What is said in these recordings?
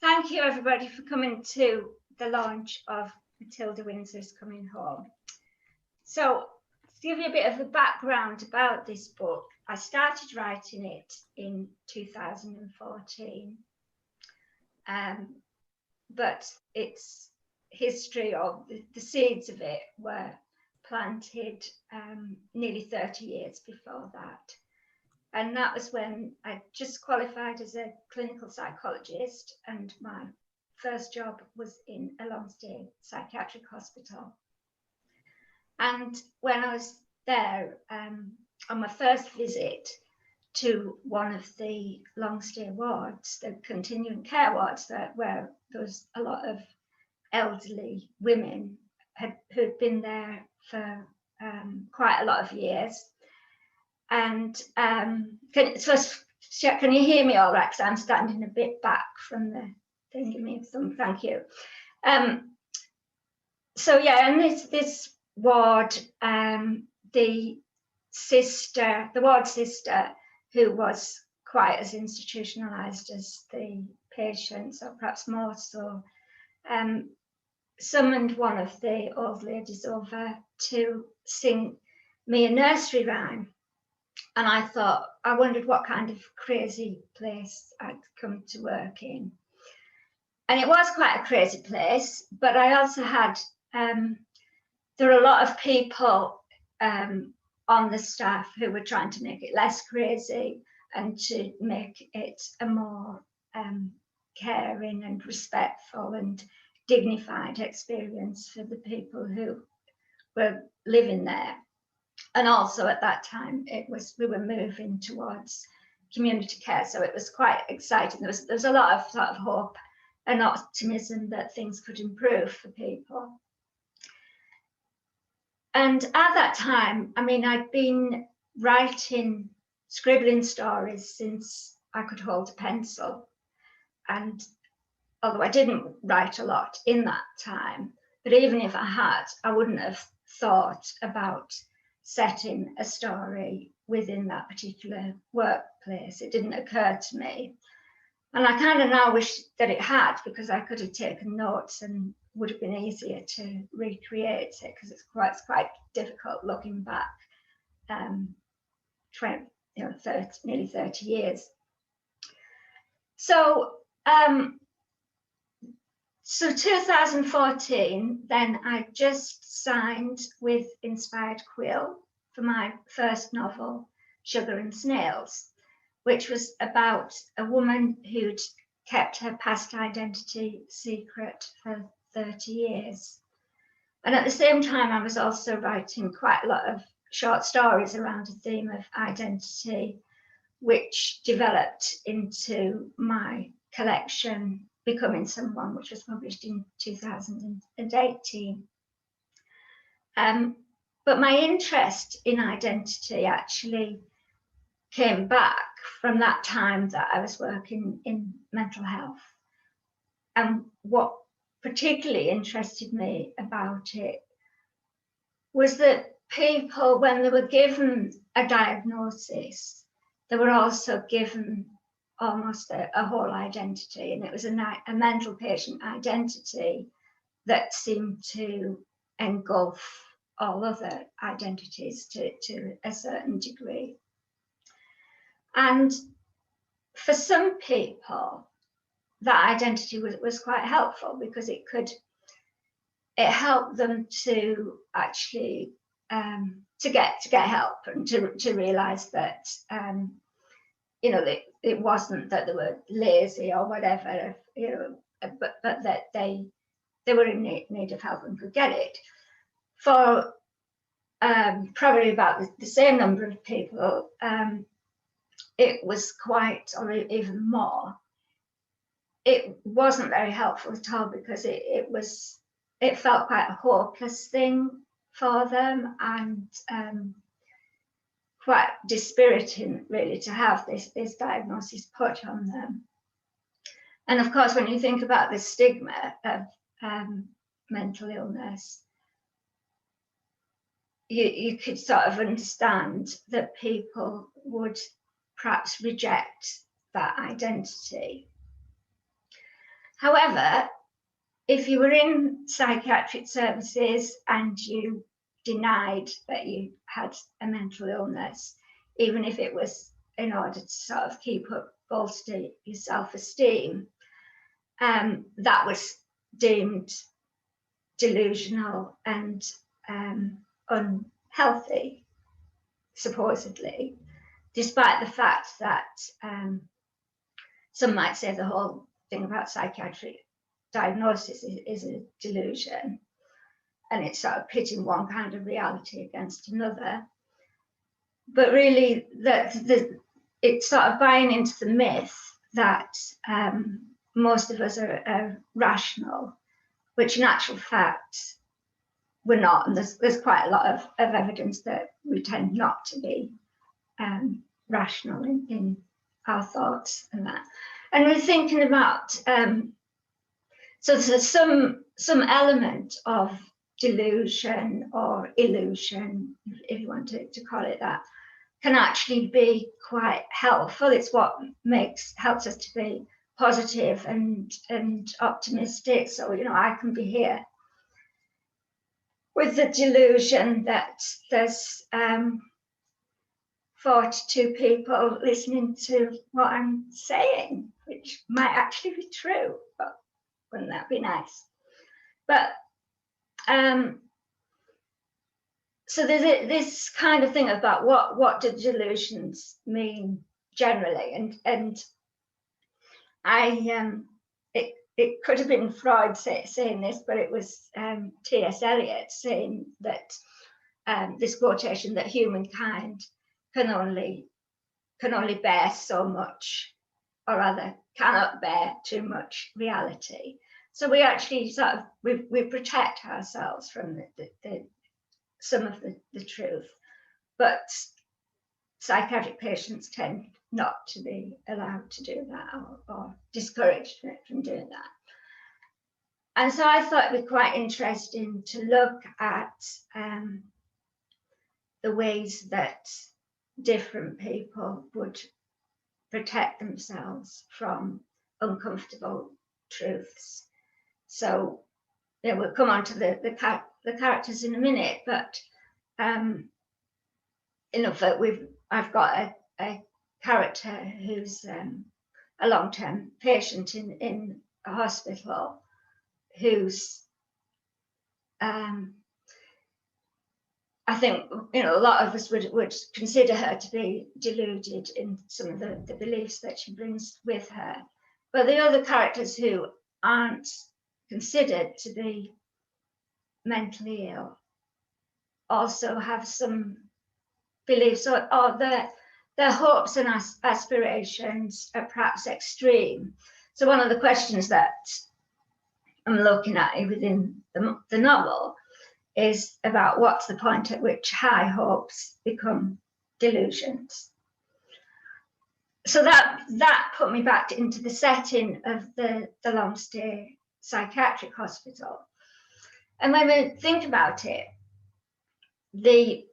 Thank you everybody for coming to the launch of Matilda Windsor's Coming Home. So to give you a bit of a background about this book, I started writing it in 2014, but its history, or the seeds of it, were planted nearly 30 years before that. And that was when I just qualified as a clinical psychologist, and my first job was in a long-stay psychiatric hospital. And when I was there, on my first visit to one of the long-stay wards, the continuing care wards, where there was a lot of elderly women who'd been there for quite a lot of years. And can you hear me all right? Because I'm standing a bit back from the thing. Give me some, thank you. So yeah, and this ward, the ward sister, who was quite as institutionalized as the patients, or perhaps more so, summoned one of the old ladies over to sing me a nursery rhyme. And I thought, I wondered what kind of crazy place I'd come to work in. And it was quite a crazy place, but I also had, there were a lot of people on the staff who were trying to make it less crazy and to make it a more caring and respectful and dignified experience for the people who were living there. And also at that time, we were moving towards community care, so it was quite exciting. There was a lot of sort of hope and optimism that things could improve for people. And at that time, I mean, I'd been scribbling stories since I could hold a pencil. And although I didn't write a lot in that time, but even if I had, I wouldn't have thought about setting a story within that particular workplace. It didn't occur to me. And I kind of now wish that it had, because I could have taken notes and would have been easier to recreate it, because it's quite difficult looking back nearly 30 years. So 2014, then I just signed with Inspired Quill for my first novel, Sugar and Snails, which was about a woman who'd kept her past identity secret for 30 years. And at the same time, I was also writing quite a lot of short stories around the theme of identity, which developed into my collection, Becoming Someone, which was published in 2018. But my interest in identity actually came back from that time that I was working in mental health. And what particularly interested me about it was that people, when they were given a diagnosis, they were also given almost a whole identity, and it was a mental patient identity that seemed to engulf all other identities to a certain degree. And for some people, that identity was quite helpful, because it helped them to actually to get help, and to realize that it wasn't that they were lazy or whatever, but that they were in need of help and could get it. For probably about the same number of people, it was quite, or even more, it wasn't very helpful at all, because it felt quite a hopeless thing for them, and quite dispiriting, really, to have this diagnosis put on them. And of course, when you think about the stigma of mental illness, you could sort of understand that people would perhaps reject that identity. However, if you were in psychiatric services and you denied that you had a mental illness, even if it was in order to sort of bolster your self-esteem, that was deemed delusional and unhealthy, supposedly, despite the fact that some might say the whole thing about psychiatric diagnosis is a delusion, and it's sort of pitting one kind of reality against another. But really, it's sort of buying into the myth that most of us are rational, which in actual fact we're not. And there's quite a lot of evidence that we tend not to be rational in our thoughts and that. And we're thinking about, so there's some element of delusion or illusion, if you want to call it that, can actually be quite helpful. It's what helps us to be positive and optimistic. So, I can be here with the delusion that there's 42 people listening to what I'm saying, which might actually be true, but wouldn't that be nice? But so there's this kind of thing about what do delusions mean generally, and it could have been Freud saying this, but it was T.S. Eliot saying that this quotation that humankind can only bear so much, or rather cannot bear too much reality. So we actually sort of we protect ourselves from some of the truth, but psychiatric patients tend not to be allowed to do that, or discouraged from doing that. And so I thought it'd be quite interesting to look at the ways that different people would protect themselves from uncomfortable truths. So we'll come on to the characters in a minute, but I've got a character who's a long-term patient in a hospital who's I think a lot of us would consider her to be deluded in some of the beliefs that she brings with her. But the other characters who aren't considered to be mentally ill also have some beliefs, or their hopes and aspirations are perhaps extreme. So one of the questions that I'm looking at within the novel is about what's the point at which high hopes become delusions. So that put me back into the setting of the long stay psychiatric hospital. And when we think about it, the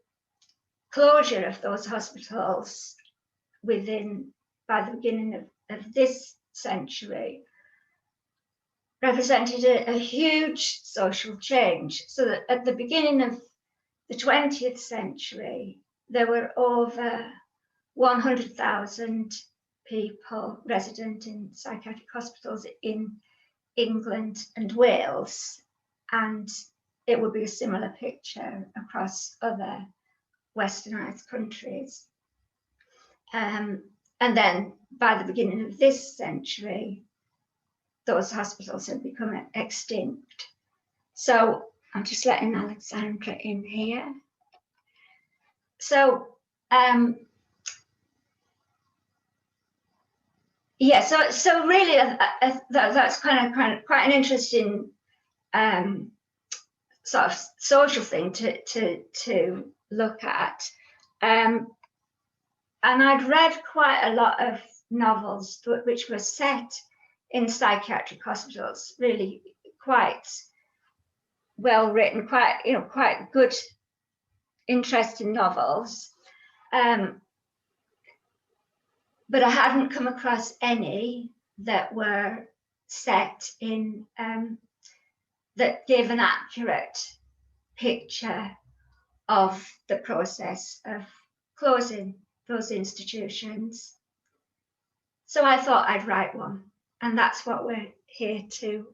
closure of those hospitals by the beginning of this century represented a huge social change. So that at the beginning of the 20th century, there were over 100,000 people resident in psychiatric hospitals in England and Wales, and it would be a similar picture across other westernized countries. And then by the beginning of this century, those hospitals had become extinct. So I'm just letting Alexandra in here. So yeah, so really that's kind of quite an interesting sort of social thing to look at. And I'd read quite a lot of novels which were set in psychiatric hospitals, really quite well written, quite good, interesting novels. But I hadn't come across any that were set in that gave an accurate picture of the process of closing those institutions. So I thought I'd write one, and that's what we're here to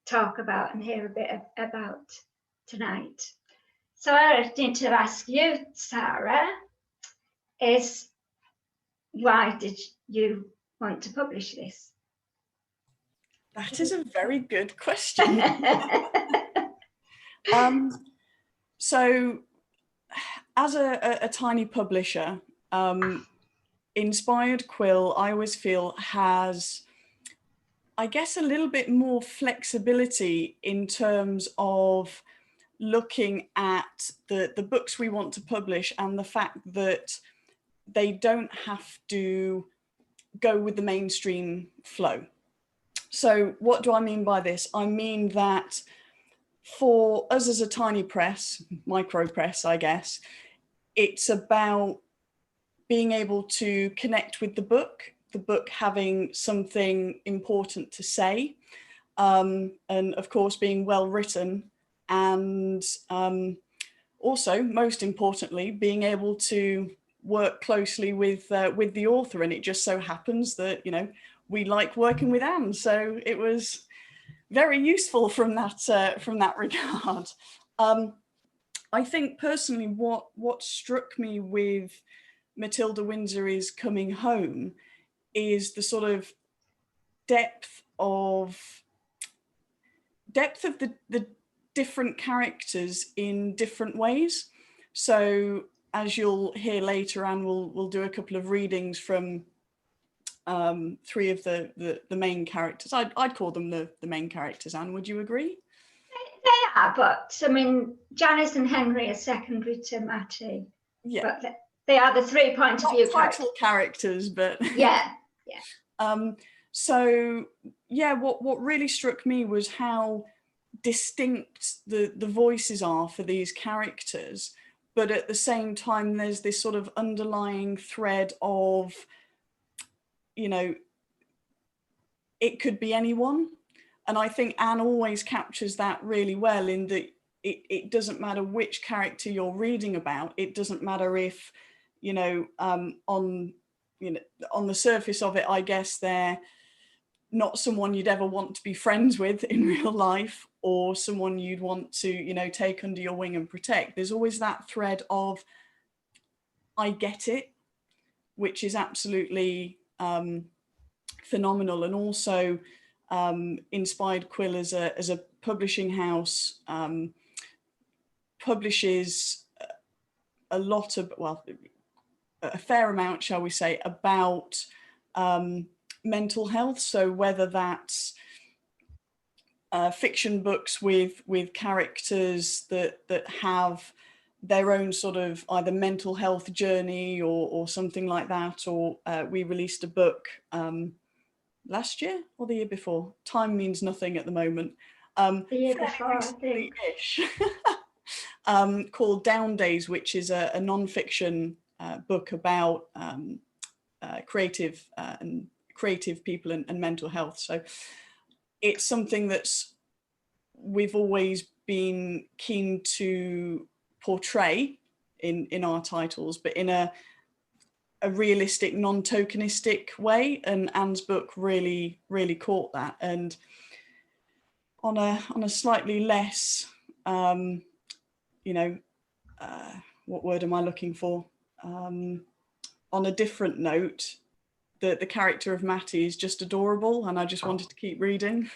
talk about and hear a bit about tonight. So I need to ask you, Sarah, is why did you want to publish this? That is a very good question. So as a tiny publisher, Inspired Quill, I always feel, has, I guess, a little bit more flexibility in terms of looking at the books we want to publish and the fact that they don't have to go with the mainstream flow. So what do I mean by this? I mean that for us as a tiny press, micro press, I guess, it's about being able to connect with the book having something important to say, and of course being well written, and also, most importantly, being able to work closely with the author. And it just so happens that, you know, we like working with Anne, so it was very useful from that regard. I think personally what struck me with Matilda Windsor is Coming Home is the sort of depth of the different characters in different ways. So as you'll hear later, Anne will do a couple of readings from three of the main characters. I'd call them the main characters. Anne, would you agree? They are, but I mean, Janice and Henry are secondary to Matty. Yeah, but they are the 3 point of view characters, but yeah. So yeah, what really struck me was how distinct the voices are for these characters, but at the same time there's this sort of underlying thread of, you know, it could be anyone. And I think Anne always captures that really well, in that it doesn't matter which character you're reading about. It doesn't matter if, you know, on the surface of it, I guess they're not someone you'd ever want to be friends with in real life, or someone you'd want to, you know, take under your wing and protect. There's always that thread of, I get it, which is absolutely phenomenal. And also Inspired Quill as a publishing house publishes a lot of, well, a fair amount, shall we say, about mental health. So whether that's fiction books with characters that have their own sort of either mental health journey or something like that, or we released a book last year or the year before. Time means nothing at the moment. The year before, I think. Called Down Days, which is a non-fiction book about creative people and mental health. So it's something that's we've always been keen to portray in our titles, but in a realistic, non-tokenistic way. And Anne's book really caught that. And on a slightly less, you know, what word am I looking for? On a different note, the character of Matty is just adorable, and I just wanted to keep reading.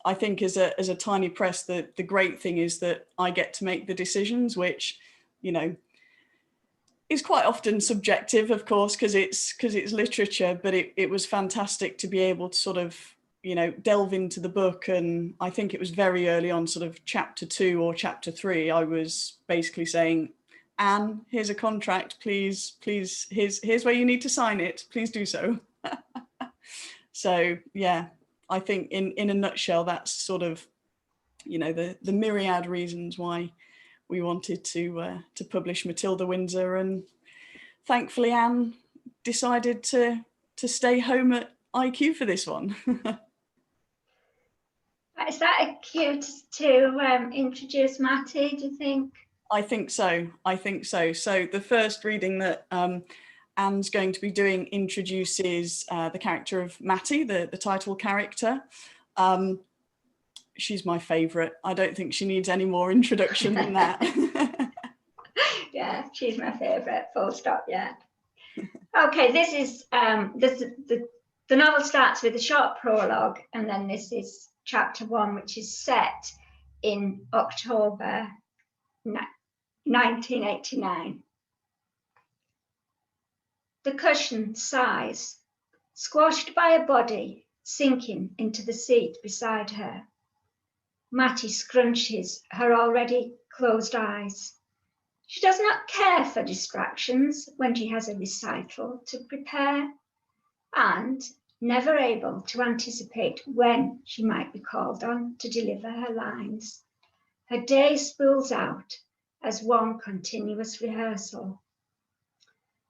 I think as a tiny press, the great thing is that I get to make the decisions, which, you know, is quite often subjective, of course, because it's literature, but it was fantastic to be able to sort of, you know, delve into the book. And I think it was very early on, sort of chapter 2 or chapter 3, I was basically saying, Anne, here's a contract, please, here's where you need to sign it, please do so. So yeah, I think in a nutshell, that's sort of, you know, the myriad reasons why we wanted to publish Matilda Windsor. And thankfully Anne decided to stay home at IQ for this one. Is that a cue to introduce Matty, do you think? I think so. I think so. So the first reading that Anne's going to be doing introduces the character of Matty, the title character. She's my favourite. I don't think she needs any more introduction than that. Yeah, she's my favourite, full stop, yeah. Okay, this is, the novel starts with a short prologue, and then this is chapter 1, which is set in October 1989. The cushion sighs, squashed by a body sinking into the seat beside her. Matty scrunches her already closed eyes. She does not care for distractions when she has a recital to prepare, and, never able to anticipate when she might be called on to deliver her lines, her day spools out as one continuous rehearsal.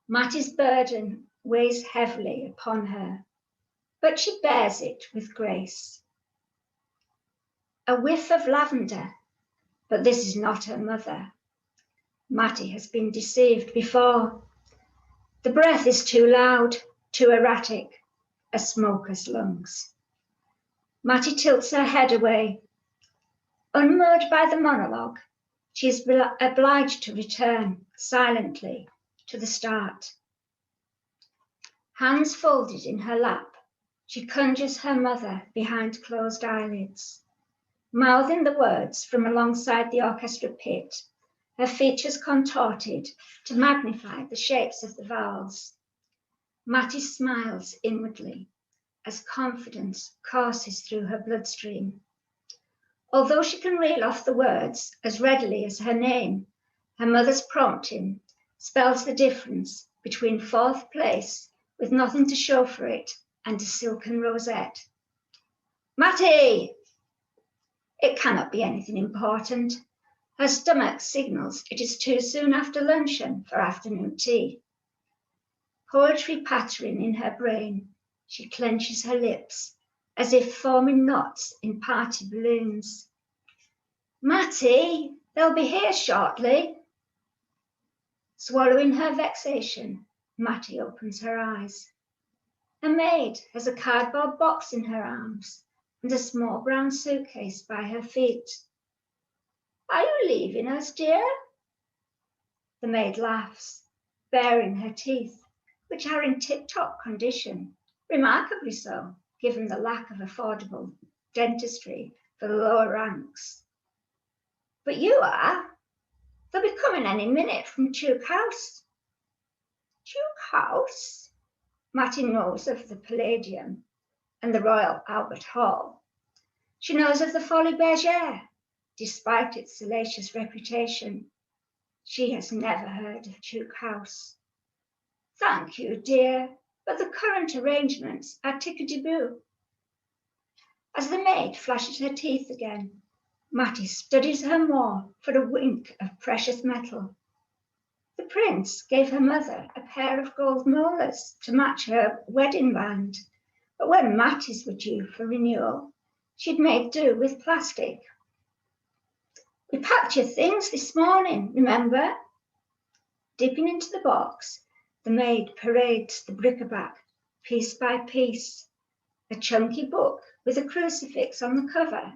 Matty's burden weighs heavily upon her, but she bears it with grace. A whiff of lavender, but this is not her mother. Matty has been deceived before. The breath is too loud, too erratic, a smoker's lungs. Matty tilts her head away. Unmoored by the monologue, she is obliged to return silently to the start. Hands folded in her lap, she conjures her mother behind closed eyelids. Mouthing the words from alongside the orchestra pit, her features contorted to magnify the shapes of the vowels. Matty smiles inwardly as confidence courses through her bloodstream. Although she can reel off the words as readily as her name, her mother's prompting spells the difference between fourth place with nothing to show for it and a silken rosette. Matty! It cannot be anything important. Her stomach signals it is too soon after luncheon for afternoon tea. Poetry pattering in her brain, she clenches her lips as if forming knots in party balloons. Matty, they'll be here shortly. Swallowing her vexation, Matty opens her eyes. A maid has a cardboard box in her arms and a small brown suitcase by her feet. Are you leaving us, dear? The maid laughs, baring her teeth, which are in tip-top condition, remarkably so, given the lack of affordable dentistry for the lower ranks. But you are. They'll be coming any minute from Tuke House. Tuke House? Matty knows of the Palladium and the Royal Albert Hall. She knows of the Folie Bergère, despite its salacious reputation. She has never heard of Tuke House. Thank you, dear, but the current arrangements are tickety-boo. As the maid flashes her teeth again, Matty studies her more for a wink of precious metal. The prince gave her mother a pair of gold molars to match her wedding band, but when Matty's were due for renewal, she'd made do with plastic. We packed your things this morning, remember? Dipping into the box, the maid parades the bric-a-brac piece by piece. A chunky book with a crucifix on the cover,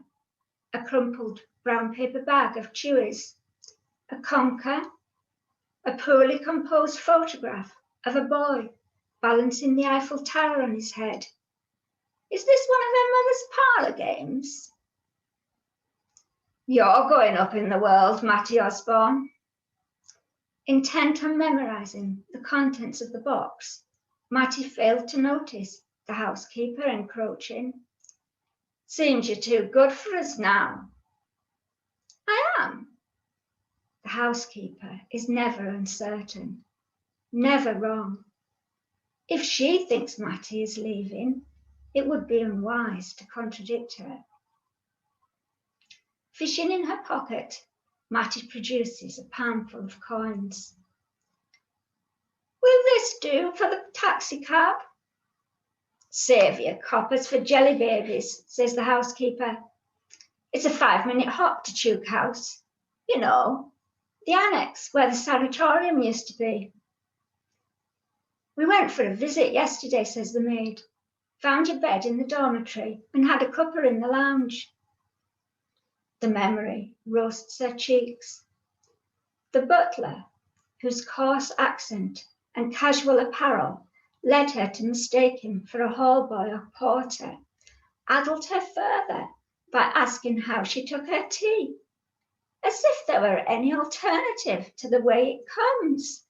a crumpled brown paper bag of chewies, a conker, a poorly composed photograph of a boy balancing the Eiffel Tower on his head. Is this one of her mother's parlour games? You're going up in the world, Matty Osborne. Intent on memorising the contents of the box, Matty failed to notice the housekeeper encroaching. Seems you're too good for us now. I am. The housekeeper is never uncertain, never wrong. If she thinks Matty is leaving, it would be unwise to contradict her. Fishing in her pocket, Matty produces a palmful of coins. Will this do for the taxi cab? Saviour coppers for jelly babies, says the housekeeper. It's a 5-minute hop to Tuke House. You know, the annex where the sanatorium used to be. We went for a visit yesterday, says the maid. Found your bed in the dormitory and had a cuppa in the lounge. The memory roasts her cheeks. The butler, whose coarse accent and casual apparel led her to mistake him for a hall boy or porter, addled her further by asking how she took her tea, as if there were any alternative to the way it comes.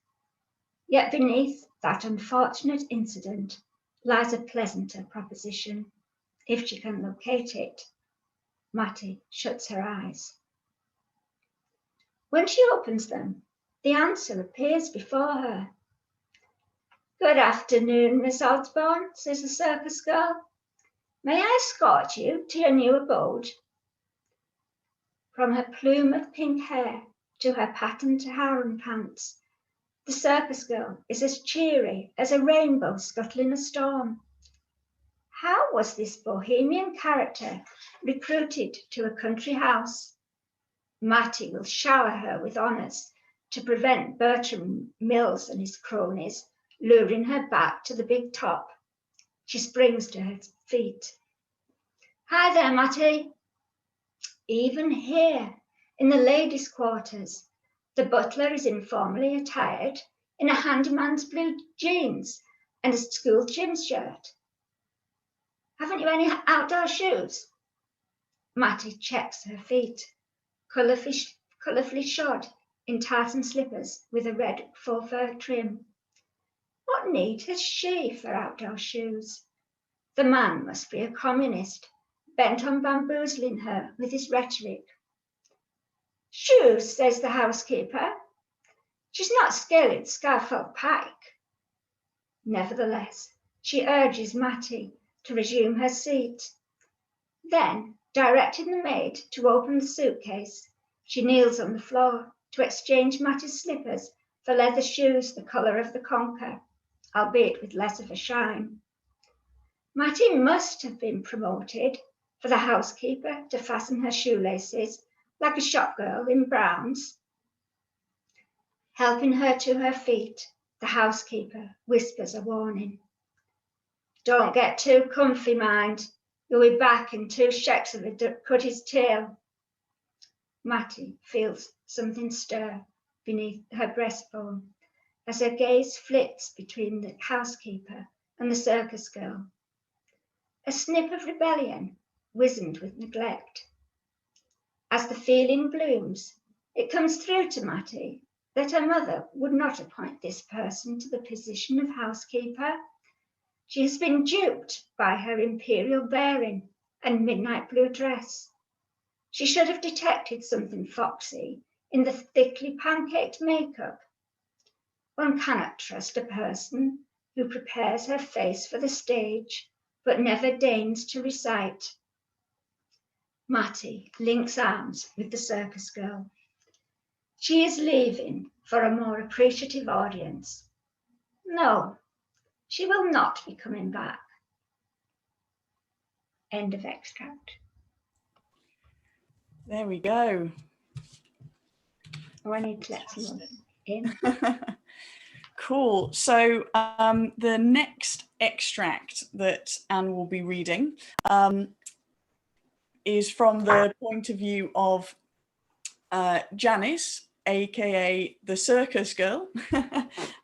Yet beneath that unfortunate incident lies a pleasanter proposition, if she can locate it. Mattie shuts her eyes. When she opens them, the answer appears before her. Good afternoon, Miss Osborne, says the circus girl. May I escort you to your new abode? From her plume of pink hair to her patterned harem pants, the circus girl is as cheery as a rainbow scuttling a storm. How was this bohemian character recruited to a country house? Mattie will shower her with honours to prevent Bertram Mills and his cronies luring her back to the big top. She springs to her feet. Hi there, Mattie. Even here, in the ladies' quarters, the butler is informally attired in a handyman's blue jeans and a school gym shirt. Haven't you any outdoor shoes? Mattie checks her feet, colourfully shod in tartan slippers with a red faux fur trim. What need has she for outdoor shoes? The man must be a communist, bent on bamboozling her with his rhetoric. Shoes, says the housekeeper. She's not skilled Scaffold Pike. Nevertheless, she urges Mattie to resume her seat. Then, directing the maid to open the suitcase, she kneels on the floor to exchange Mattie's slippers for leather shoes the colour of the conker, albeit with less of a shine. Mattie must have been promoted for the housekeeper to fasten her shoelaces like a shop girl in Brown's. Helping her to her feet, the housekeeper whispers a warning. Don't get too comfy, mind. You'll be back in 2 shekels of a cut his tail. Mattie feels something stir beneath her breastbone as her gaze flits between the housekeeper and the circus girl. A snip of rebellion, wizened with neglect. As the feeling blooms, it comes through to Mattie that her mother would not appoint this person to the position of housekeeper. She has been duped by her imperial bearing and midnight blue dress. She should have detected something foxy in the thickly pancaked makeup. One cannot trust a person who prepares her face for the stage, but never deigns to recite. Mattie links arms with the circus girl. She is leaving for a more appreciative audience. No, she will not be coming back. End of extract. There we go. Oh, I need to let someone in. Cool. So the next extract that Anne will be reading is from the point of view of Janice, aka the circus girl,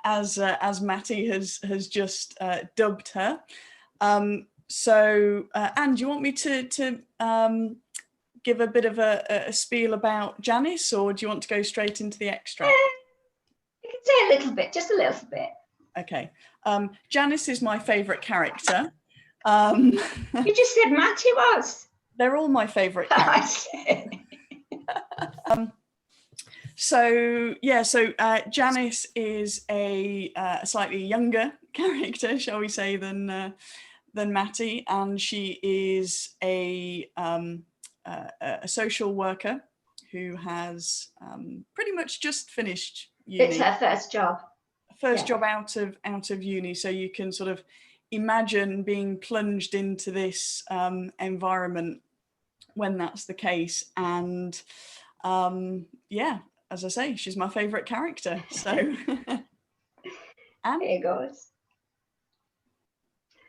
as Mattie has just dubbed her. So Anne, do you want me to give a bit of a spiel about Janice, or do you want to go straight into the extract? You can say a little bit, just a little bit. Okay. Janice is my favourite character. You just said Mattie was. They're all my favourite characters. So Janice is a slightly younger character, shall we say, than Mattie, and she is a social worker who has pretty much just finished uni. It's her first job. Job out of uni, so you can sort of imagine being plunged into this environment when that's the case. And yeah, as I say, she's my favourite character. So There it goes.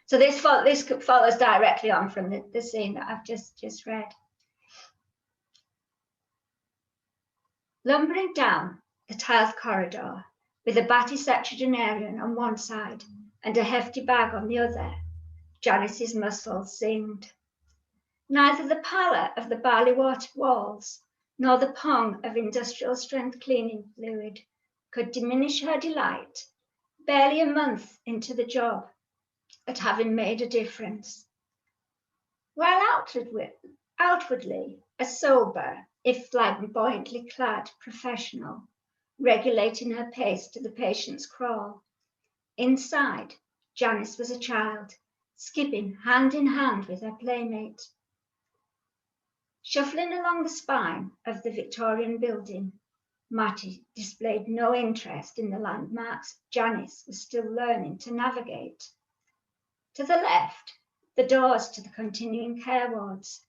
So this follows directly on from the scene that I've just read. Lumbering down the tiled corridor with a batty septuagenarian on one side and a hefty bag on the other, Janice's muscles seemed. Neither the pallor of the barley-watered walls nor the pong of industrial-strength cleaning fluid could diminish her delight, barely a month into the job, at having made a difference. While outwardly a sober, if flamboyantly clad professional, regulating her pace to the patient's crawl, inside, Janice was a child, skipping hand in hand with her playmate. Shuffling along the spine of the Victorian building, Matty displayed no interest in the landmarks Janice was still learning to navigate. To the left, the doors to the continuing care wards,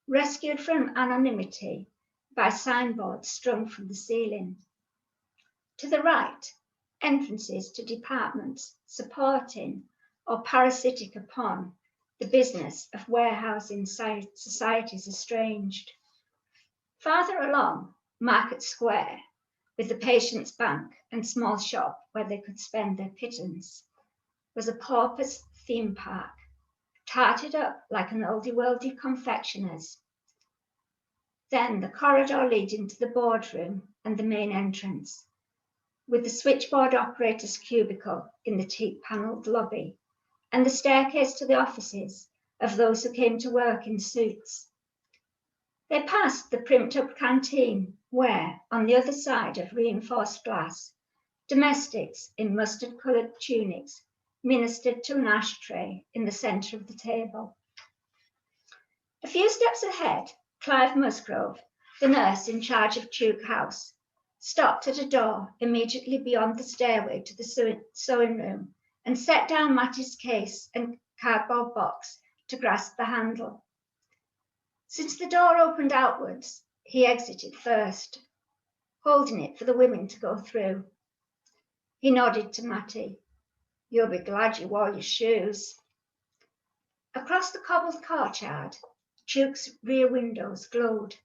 rescued from anonymity by signboards strung from the ceiling. To the right, entrances to departments supporting or parasitic upon the business of warehousing societies estranged. Farther along, Market Square, with the patient's bank and small shop where they could spend their pittance, was a paupers' theme park, tarted up like an oldie-worldy confectioner's. Then the corridor leading to the boardroom and the main entrance, with the switchboard operator's cubicle in the teak-panelled lobby, and the staircase to the offices of those who came to work in suits. They passed the primped-up canteen where, on the other side of reinforced glass, domestics in mustard-coloured tunics ministered to an ashtray in the centre of the table. A few steps ahead, Clive Musgrove, the nurse in charge of Tuke House, stopped at a door immediately beyond the stairway to the sewing room and set down Matty's case and cardboard box to grasp the handle. Since the door opened outwards, he exited first, holding it for the women to go through. He nodded to Matty. "You'll be glad you wore your shoes." Across the cobbled courtyard, Tuke's rear windows glowed.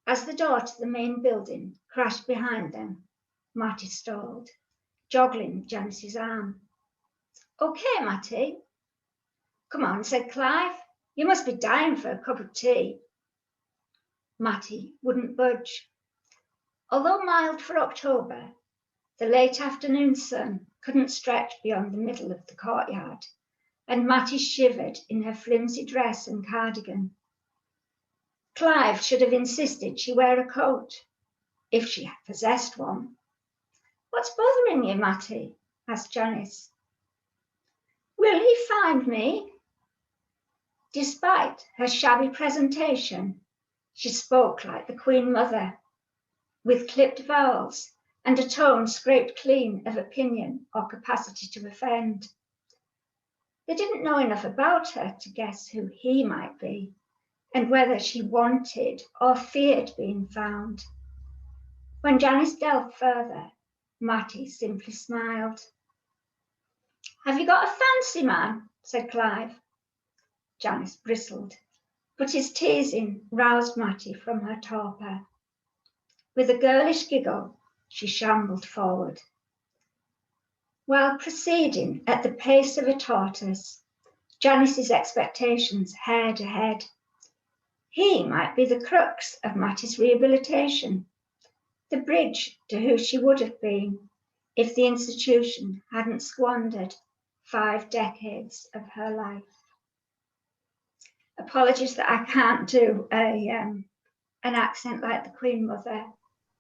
As the door to the main building crashed behind them, Matty stalled, joggling Janice's arm. "Okay, Matty." "Come on," said Clive. "You must be dying for a cup of tea." Matty wouldn't budge. Although mild for October, the late afternoon sun couldn't stretch beyond the middle of the courtyard, and Matty shivered in her flimsy dress and cardigan. Clive should have insisted she wear a coat, if she had possessed one. "What's bothering you, Matty?" asked Janice. "Will he find me?" Despite her shabby presentation, she spoke like the Queen Mother, with clipped vowels and a tone scraped clean of opinion or capacity to offend. They didn't know enough about her to guess who he might be, and whether she wanted or feared being found. When Janice delved further, Matty simply smiled. "Have you got a fancy man?" said Clive. Janice bristled, but his teasing roused Matty from her torpor. With a girlish giggle, she shambled forward. While proceeding at the pace of a tortoise, Janice's expectations hared ahead. He might be the crux of Matty's rehabilitation, the bridge to who she would have been if the institution hadn't squandered 5 decades of her life. Apologies that I can't do an accent like the Queen Mother,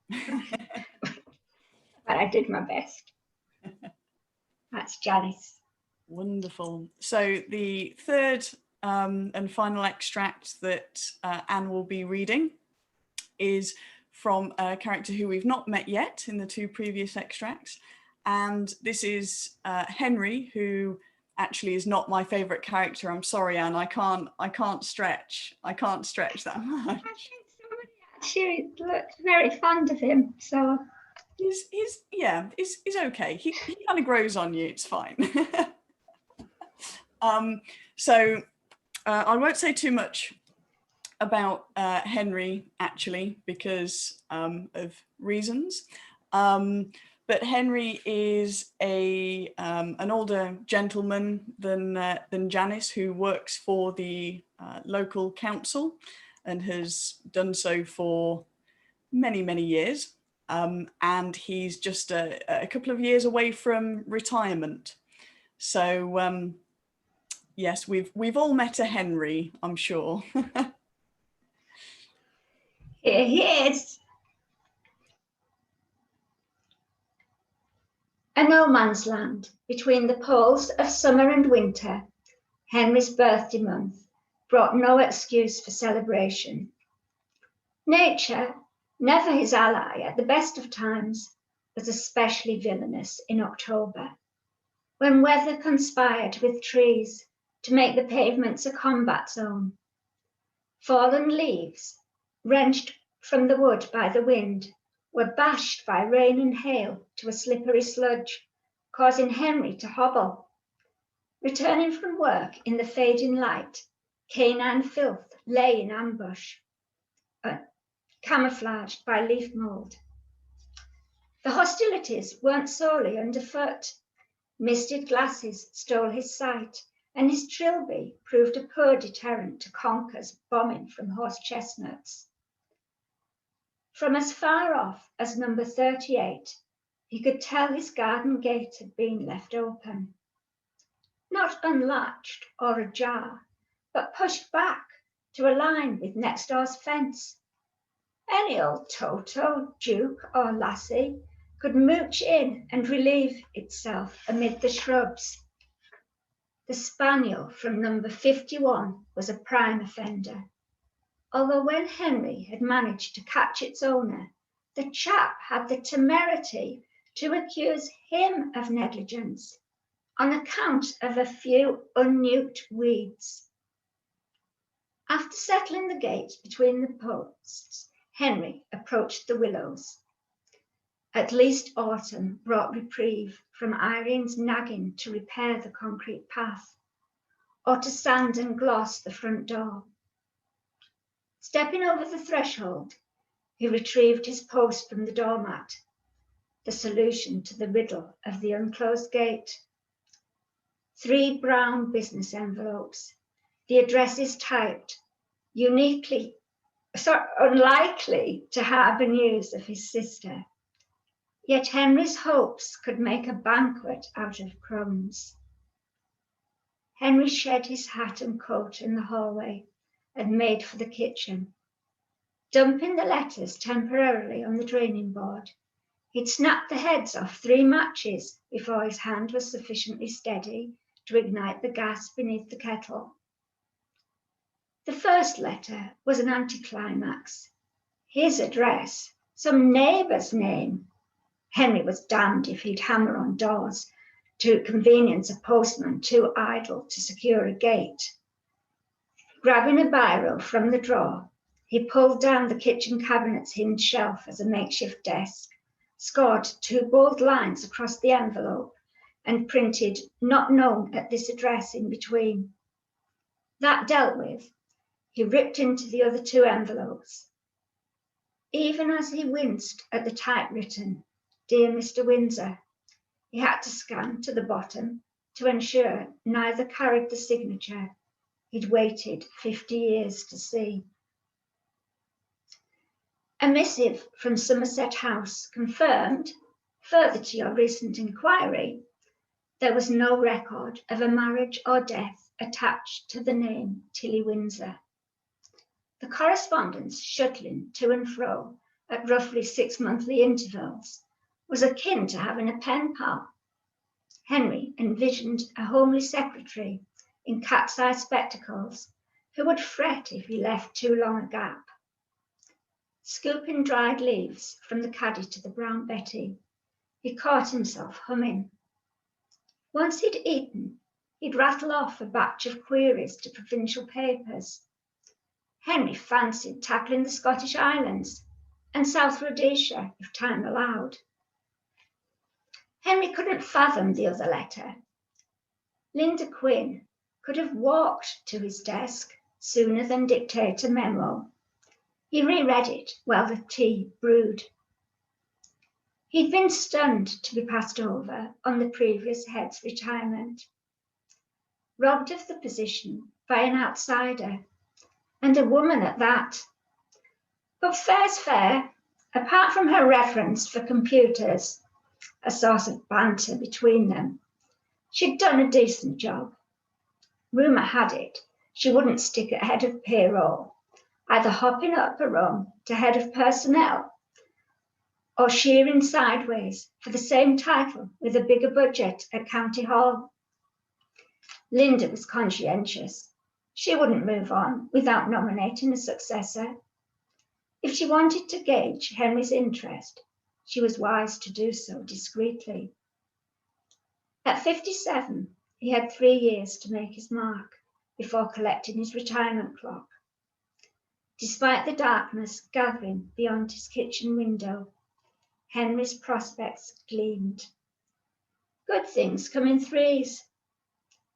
but I did my best. That's Janice. Wonderful. So the third and final extract that Anne will be reading is from a character who we've not met yet in the 2 previous extracts. And this is Henry, who actually is not my favourite character. I'm sorry, Anne. I can't stretch that much. I think somebody actually looked very fond of him. So he's okay. He kind of grows on you. It's fine. So I won't say too much about Henry, actually, because of reasons. But Henry is an older gentleman than Janice, who works for the local council and has done so for many, many years. And he's just a couple of years away from retirement. So yes, we've all met a Henry, I'm sure. here he is. A no man's land between the poles of summer and winter, Henry's birthday month brought no excuse for celebration. Nature, never his ally at the best of times, was especially villainous in October, when weather conspired with trees to make the pavements a combat zone. Fallen leaves, wrenched from the wood by the wind, were bashed by rain and hail to a slippery sludge, causing Henry to hobble. Returning from work in the fading light, canine filth lay in ambush, camouflaged by leaf mould. The hostilities weren't solely underfoot. Misted glasses stole his sight, and his trilby proved a poor deterrent to Conker's bombing from horse chestnuts. From as far off as number 38, he could tell his garden gate had been left open. Not unlatched or ajar, but pushed back to align with next door's fence. Any old Toto, Duke, or lassie could mooch in and relieve itself amid the shrubs. The spaniel from number 51 was a prime offender, although when Henry had managed to catch its owner, the chap had the temerity to accuse him of negligence on account of a few unnuked weeds. After settling the gate between the posts, Henry approached the willows. At least autumn brought reprieve from Irene's nagging to repair the concrete path, or to sand and gloss the front door. Stepping over the threshold, he retrieved his post from the doormat, the solution to the riddle of the unclosed gate. 3 brown business envelopes, the addresses typed, unlikely to harbour news of his sister. Yet Henry's hopes could make a banquet out of crumbs. Henry shed his hat and coat in the hallway and made for the kitchen. Dumping the letters temporarily on the draining board, he'd snapped the heads off 3 matches before his hand was sufficiently steady to ignite the gas beneath the kettle. The first letter was an anticlimax. His address, some neighbour's name. Henry was damned if he'd hammer on doors to convenience a postman too idle to secure a gate. Grabbing a biro from the drawer, he pulled down the kitchen cabinet's hinged shelf as a makeshift desk, scored 2 bold lines across the envelope, and printed "not known at this address" in between. That dealt with, he ripped into the other 2 envelopes. Even as he winced at the typewritten "Dear Mr. Windsor," he had to scan to the bottom to ensure neither carried the signature he'd waited 50 years to see. A missive from Somerset House confirmed, further to your recent inquiry, there was no record of a marriage or death attached to the name Tilly Windsor. The correspondence shuttling to and fro at roughly 6 monthly intervals was akin to having a pen pal. Henry envisioned a homely secretary in cat's-eye spectacles who would fret if he left too long a gap. Scooping dried leaves from the caddy to the brown Betty, he caught himself humming. Once he'd eaten, he'd rattle off a batch of queries to provincial papers. Henry fancied tackling the Scottish Islands and South Rhodesia if time allowed. Henry couldn't fathom the other letter. Linda Quinn could have walked to his desk sooner than dictate a memo. He reread it while the tea brewed. He'd been stunned to be passed over on the previous head's retirement, robbed of the position by an outsider, and a woman at that. But fair's fair, apart from her reverence for computers, a source of banter between them, she'd done a decent job. Rumour had it she wouldn't stick at head of payroll, either hopping up a rung to head of personnel or shearing sideways for the same title with a bigger budget at County Hall. Linda was conscientious. She wouldn't move on without nominating a successor. If she wanted to gauge Henry's interest, she was wise to do so discreetly. At 57, he had 3 years to make his mark before collecting his retirement clock. Despite the darkness gathering beyond his kitchen window, Henry's prospects gleamed. Good things come in threes.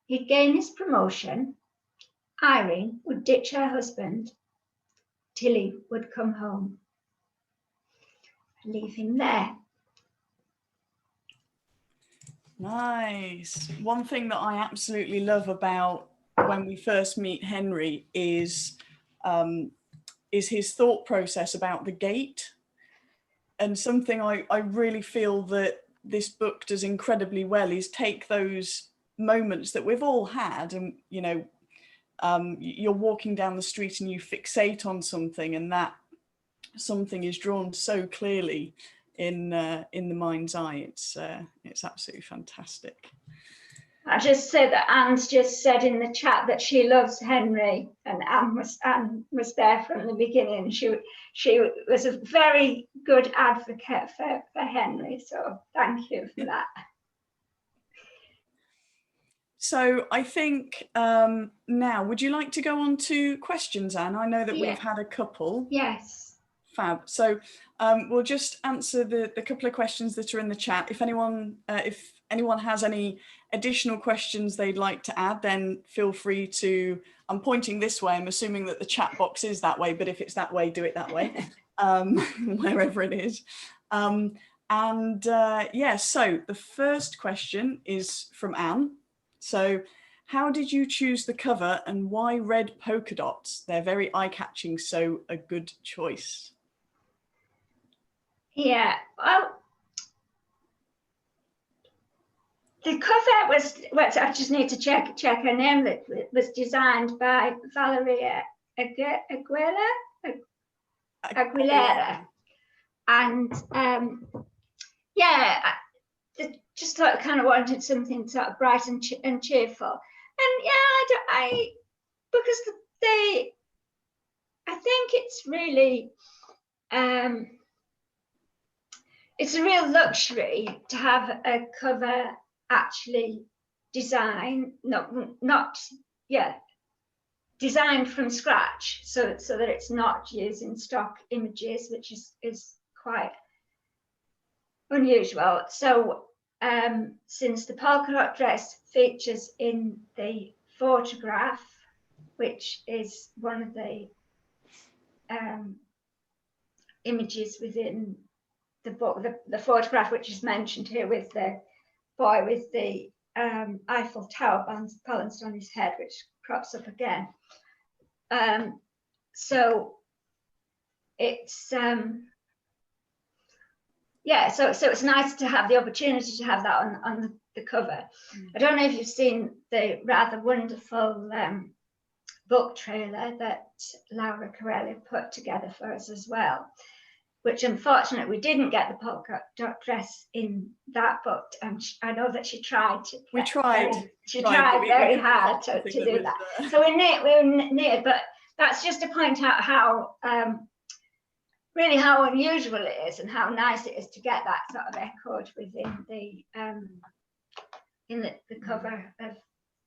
He'd gain his promotion, Irene would ditch her husband, Tilly would come home. Leave him there. Nice. One thing that I absolutely love about when we first meet Henry is his thought process about the gate. And something I really feel that this book does incredibly well is take those moments that we've all had, and you know, you're walking down the street and you fixate on something, and that something is drawn so clearly in the mind's eye. It's absolutely fantastic. I just say that Anne's just said in the chat that she loves Henry, and Anne was there from the beginning. She was a very good advocate for Henry, so thank you for that. So I think now, would you like to go on to questions, Anne? I know that we've had a couple. Yes. Fab. So we'll just answer the couple of questions that are in the chat. If anyone has any additional questions they'd like to add, then feel free to, I'm pointing this way, I'm assuming that the chat box is that way, but if it's that way, do it that way, wherever it is. Yeah, so the first question is from Anne. So how did you choose the cover and why red polka dots? They're very eye-catching, so a good choice. Yeah, well, the cover was, I just need to check her name, that was designed by Valeria Aguilera. And yeah, I just thought I kind of wanted something sort of bright and cheerful. And yeah, because I think it's really, it's a real luxury to have a cover actually designed, designed from scratch, so that it's not using stock images, which is quite unusual. So since the polka dot dress features in the photograph, which is one of the images within the book, the photograph which is mentioned here with the boy with the Eiffel Tower balanced on his head, which crops up again. So it's yeah, so it's nice to have the opportunity to have that on the cover. I don't know if you've seen the rather wonderful book trailer that Laura Corelli put together for us as well, which unfortunately we didn't get the polka dot dress in that book. And I know that she tried to. She tried very hard to do that. So we're near, but that's just to point out how really how unusual it is and how nice it is to get that sort of echoed within the in the cover of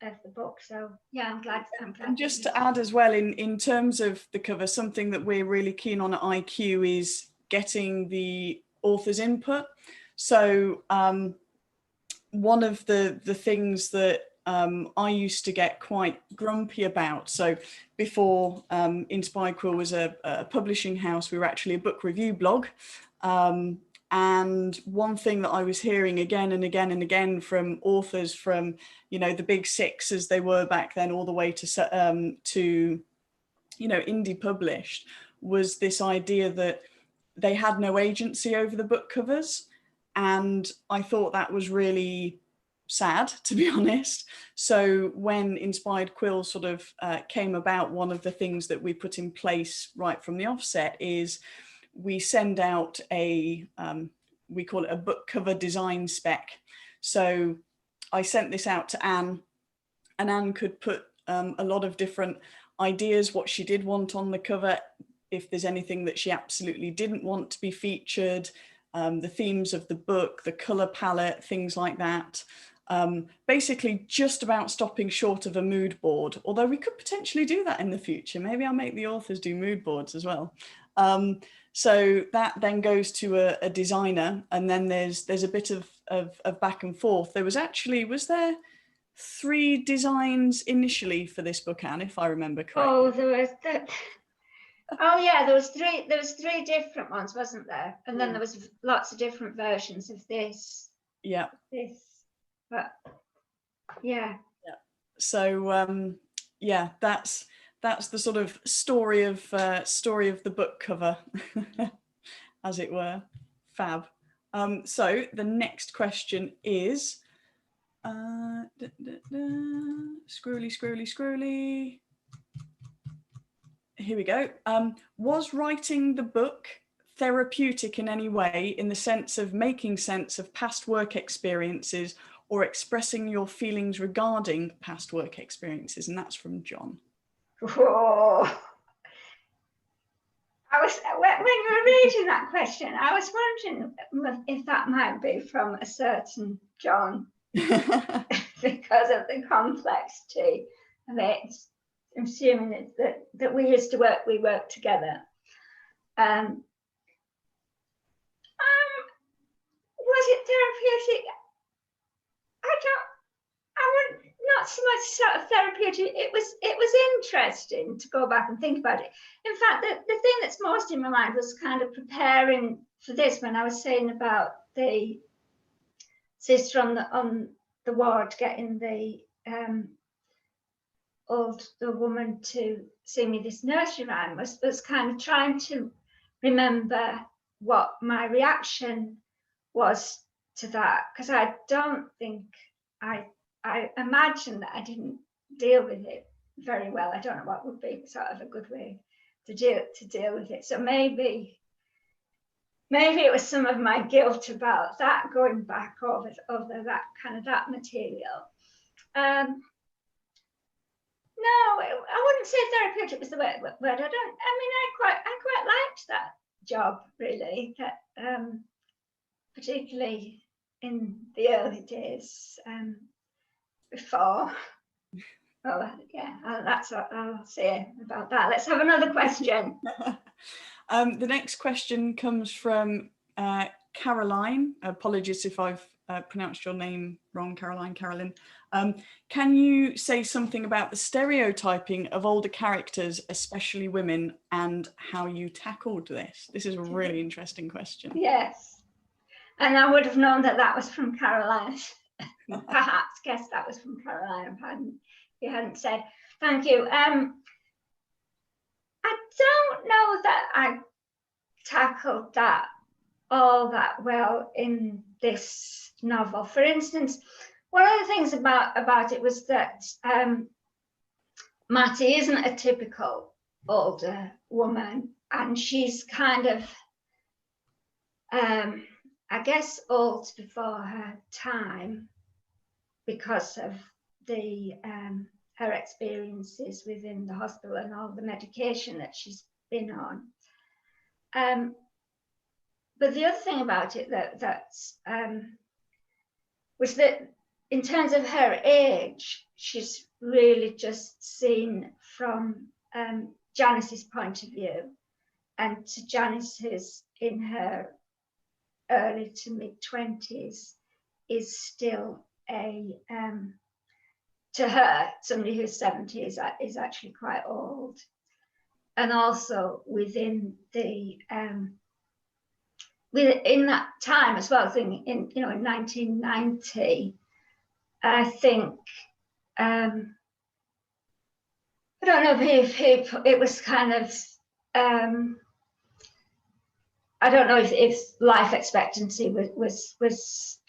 the book. So yeah, I'm glad. And just to add as well, in terms of the cover, something that we're really keen on at IQ is getting the author's input. So one of the things that I used to get quite grumpy about. So before Inspired Quill was a publishing house, we were actually a book review blog. And one thing that I was hearing again and again and again from authors from, you know, the big six as they were back then, all the way to you know, indie published, was this idea that they had no agency over the book covers. And I thought that was really sad, to be honest. So when Inspired Quill sort of came about, one of the things that we put in place right from the offset is we send out a, we call it a book cover design spec. So I sent this out to Anne, and Anne could put a lot of different ideas, what she did want on the cover, if there's anything that she absolutely didn't want to be featured, the themes of the book, the color palette, things like that. Basically just about stopping short of a mood board, although we could potentially do that in the future. Maybe I'll make the authors do mood boards as well. So that then goes to a designer, and then there's a bit of back and forth. There was actually, was there 3 designs initially for this book, Anne, if I remember correctly? Oh, there was that. Oh yeah, there was 3 different ones, wasn't there? And then there was lots of different versions of this. Yeah. This, but yeah. Yeah. So yeah, that's the sort of story of the book cover, as it were. Fab. So the next question is, scrolly. Here we go. Was writing the book therapeutic in any way, in the sense of making sense of past work experiences or expressing your feelings regarding past work experiences? And that's from John. Oh. When you were reading that question, I was wondering if that might be from a certain John, because of the complexity of it. I'm assuming that we used to we worked together. Was it therapeutic? I wouldn't, not so much sort of therapeutic. It was interesting to go back and think about it. In fact, the thing that's most in my mind was kind of preparing for this, when I was saying about the sister on the ward getting the older woman to sing me this nursery rhyme, was kind of trying to remember what my reaction was to that, because I don't think I imagine that I didn't deal with it very well. I don't know what would be sort of a good way to deal with it. So maybe it was some of my guilt about that, going back over that kind of that material. No, I wouldn't say therapeutic was the word. I quite liked that job, really. That particularly in the early days, before. Oh yeah, that's what I'll say about that. Let's have another question. The next question comes from Caroline. Apologies if I've pronounced your name wrong, Carolyn. Can you say something about the stereotyping of older characters, especially women, and how you tackled this? This is a really interesting question. Yes, and I would have known that was from Caroline. Perhaps guessed that was from Caroline if you hadn't said. Thank you. I don't know that I tackled that all that well in this novel. For instance, one of the things about it was that Matty isn't a typical older woman, and she's kind of I guess old before her time because of the her experiences within the hospital and all the medication that she's been on. But the other thing about it was that in terms of her age, she's really just seen from Janice's point of view, and to Janice, who's in her early to mid-20s, is still a to her, somebody who's 70 is actually quite old. And also within the within that time as well, in 1990, I think I don't know if it was kind of I don't know if life expectancy was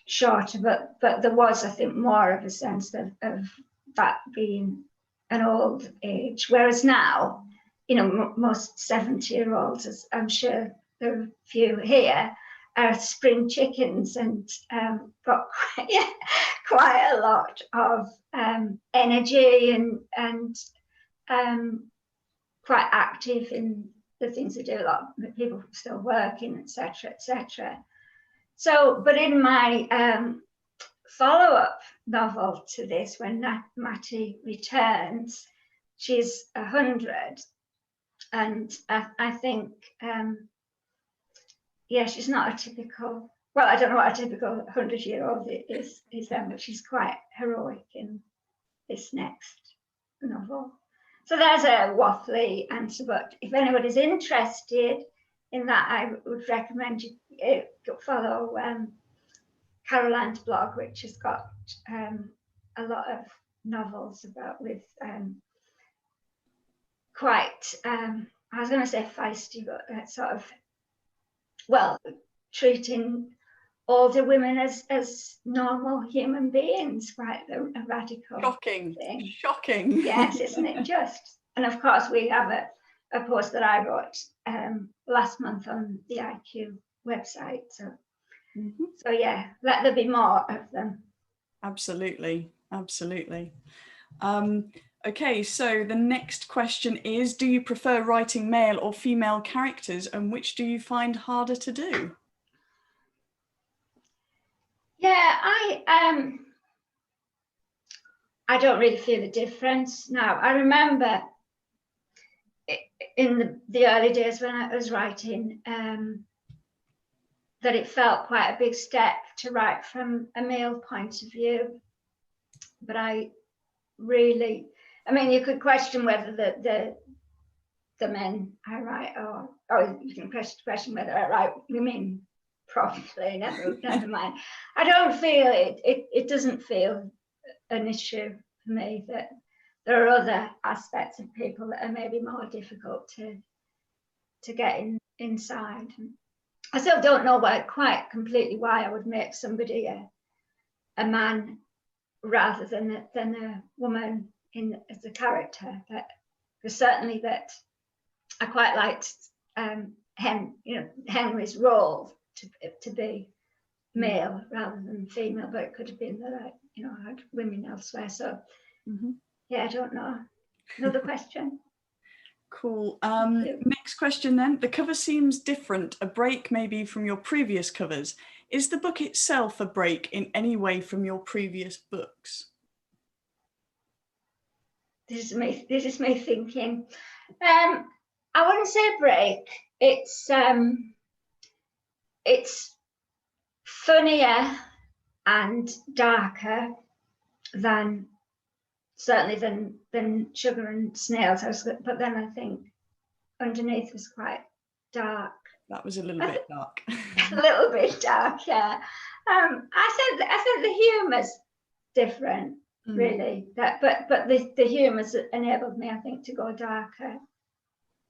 shorter, but there was, I think, more of a sense of that being an old age. Whereas now, most 70-year-olds, as I'm sure there are a few here, are spring chickens and got quite a lot of energy and quite active in the things they do. A lot of people still working, etc., etc. So, but in my follow-up novel to this, when Matty returns, she's 100, and I think, she's not a typical. Well, I don't know what a typical 100-year-old is then, but she's quite heroic in this next novel. So there's a waffly answer, but if anybody's interested in that, I would recommend you follow Caroline's blog, which has got a lot of novels with quite, I was going to say feisty, but sort of, treating older women as normal human beings, quite a radical thing. Shocking. Yes, isn't it just? And of course, we have a post that I wrote last month on the IQ website. So, so yeah, let there be more of them. Absolutely, absolutely. Okay, so the next question is, do you prefer writing male or female characters, and which do you find harder to do? Yeah, I don't really feel a difference now. I remember in the early days when I was writing that it felt quite a big step to write from a male point of view. But I mean, you could question whether the men I write, or you can question whether I write women properly. Never mind. I don't feel it doesn't feel an issue for me that there are other aspects of people that are maybe more difficult to get inside. I still don't know quite completely why I would make somebody a man rather than a woman as a character. But certainly that I quite liked Henry's role to be male rather than female, but it could have been that I had women elsewhere. So yeah, I don't know. Another question. Cool. Next question then. The cover seems different, a break maybe from your previous covers. Is the book itself a break in any way from your previous books? This is me thinking. I wouldn't say a break. It's funnier and darker than Sugar and Snails. But then I think Underneath was quite dark. That was a little bit dark. A little bit dark, yeah. I think the humour's different, really. But the humour's enabled me, I think, to go darker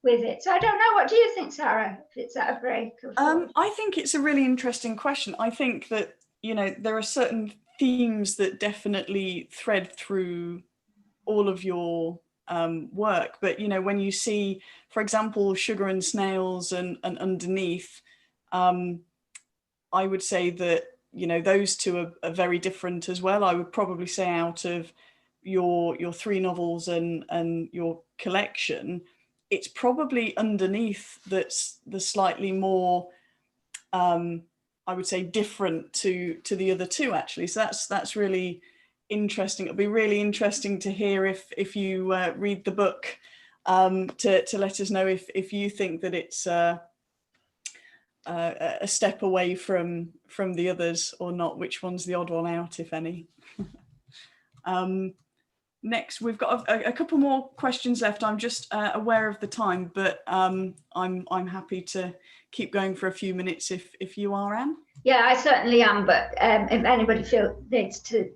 with it. So I don't know. What do you think, Sarah? If it's at a break? I think it's a really interesting question. I think that there are certain themes that definitely thread through all of your work, but when you see, for example, Sugar and Snails and Underneath, I would say that those two are very different as well. I would probably say out of your 3 novels and your collection, it's probably Underneath that's the slightly more I would say different to the other 2, actually. So that's really interesting. It'll be really interesting to hear if you read the book, to let us know if you think that it's a step away from the others or not, which one's the odd one out, if any. Next, we've got a couple more questions left. I'm just aware of the time, but I'm happy to keep going for a few minutes if you are, Anne. Yeah, I certainly am. But if anybody needs to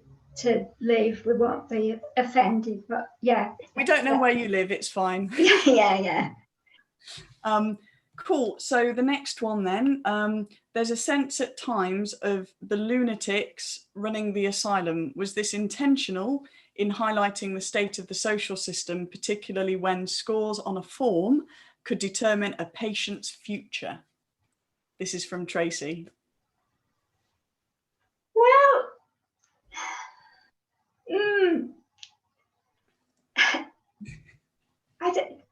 leave, we won't be offended. But yeah, we don't know where you live. It's fine. Yeah. Cool. So the next one then, there's a sense at times of the lunatics running the asylum. Was this intentional in highlighting the state of the social system, particularly when scores on a form could determine a patient's future? This is from Tracy. Well,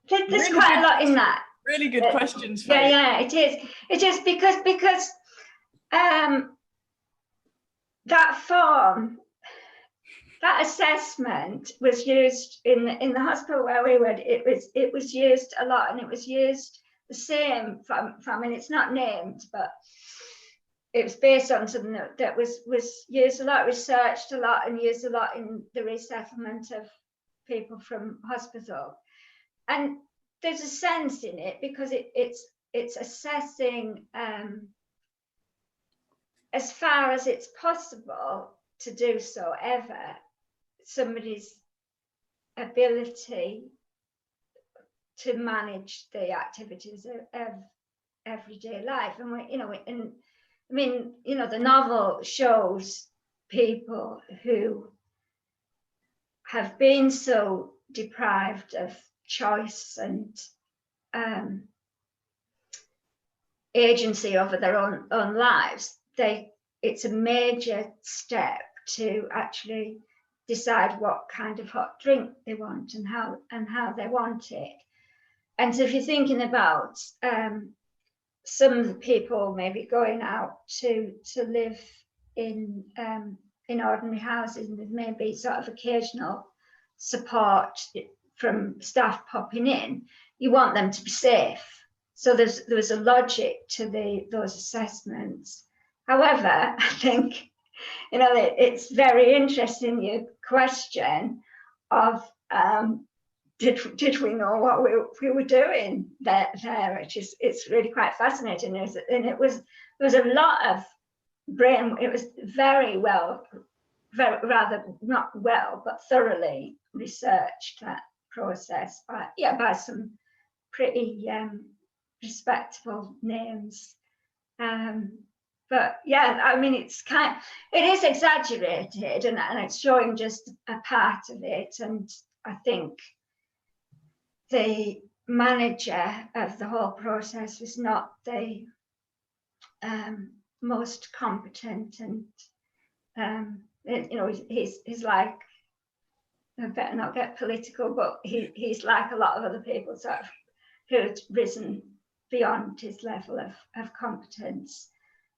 there's really quite a lot in that. Really good questions. Yeah, it is. It is because that form, that assessment was used in the hospital where we were. It was used a lot, and it was used the same from. I mean, it's not named, but it was based on something that was used a lot, researched a lot, and used a lot in the resettlement of people from hospital. And there's a sense in it because it's assessing as far as it's possible to do so ever somebody's ability to manage the activities of everyday life. And the novel shows people who have been so deprived of choice and agency over their own lives. It's a major step to actually decide what kind of hot drink they want and how they want it. And so if you're thinking about some of the people maybe going out to live in ordinary houses, and there may be sort of occasional support from staff popping in, you want them to be safe. So there's a logic to those assessments. However, I think it's very interesting, your question of did we know what we were doing there, which is, it's really quite fascinating. And there was a lot of brain. It was very rather not well, but thoroughly researched, that process by some pretty respectable names. But yeah, I mean, it is exaggerated, and it's showing just a part of it. And I think the manager of the whole process was not the most competent, and he's like, I better not get political, but he's like a lot of other people sort of who'd risen beyond his level of competence.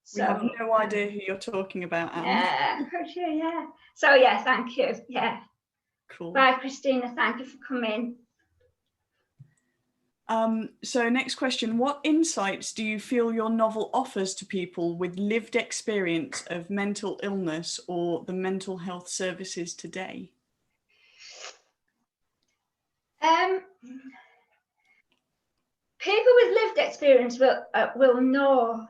So, we have no idea who you're talking about, Anne. Yeah. So yeah, thank you. Yeah. Cool. Bye, Christina. Thank you for coming. So next question, what insights do you feel your novel offers to people with lived experience of mental illness or the mental health services today? People with lived experience will know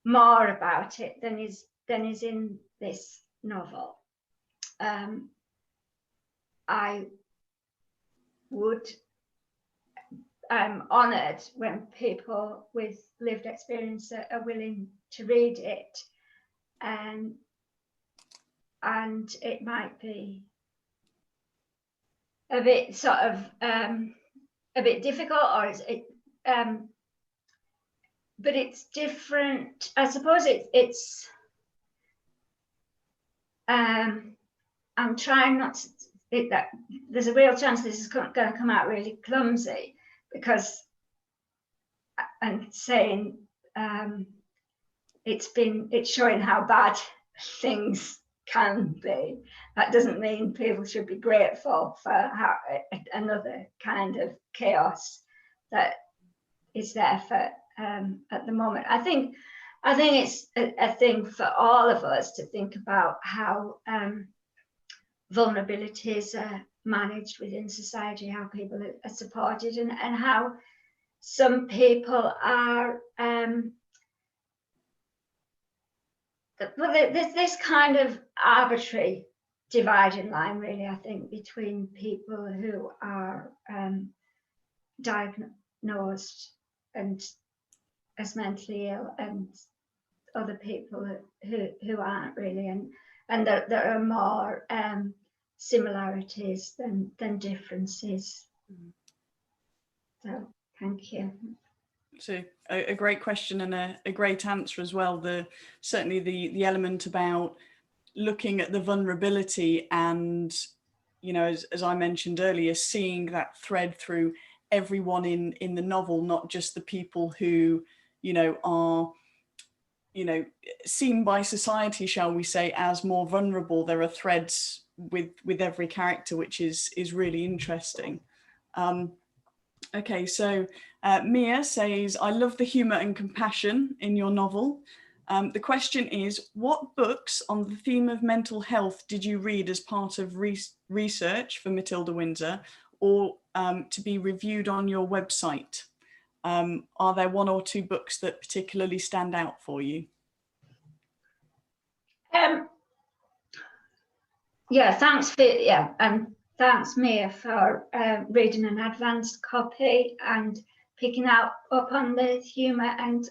more about it than is in this novel. I'm honoured when people with lived experience are willing to read it, and it might be a bit sort of a bit difficult, or but it's different. I suppose it's I'm trying not to. There's a real chance this is going to come out really clumsy, because I'm saying it's showing how bad things can be. That doesn't mean people should be grateful for another kind of chaos that is there for at the moment. I think it's a thing for all of us to think about how vulnerabilities are managed within society, how people are supported, and how some people are there's this kind of arbitrary dividing line, really, I think, between people who are diagnosed and as mentally ill and other people who aren't really, and there are more similarities than differences. So thank you. So a great question and a great answer as well. Certainly the element about looking at the vulnerability and, you know, as I mentioned earlier, seeing that thread through everyone in the novel, not just the people who, you know, are, you know, seen by society, shall we say, as more vulnerable. There are threads with every character, which is really interesting. Okay, so Mia says, I love the humour and compassion in your novel. The question is, what books on the theme of mental health did you read as part of research for Matilda Windsor, or to be reviewed on your website? Are there one or two books that particularly stand out for you? Yeah, thanks thanks, Mia, for reading an advanced copy and picking up on the humour and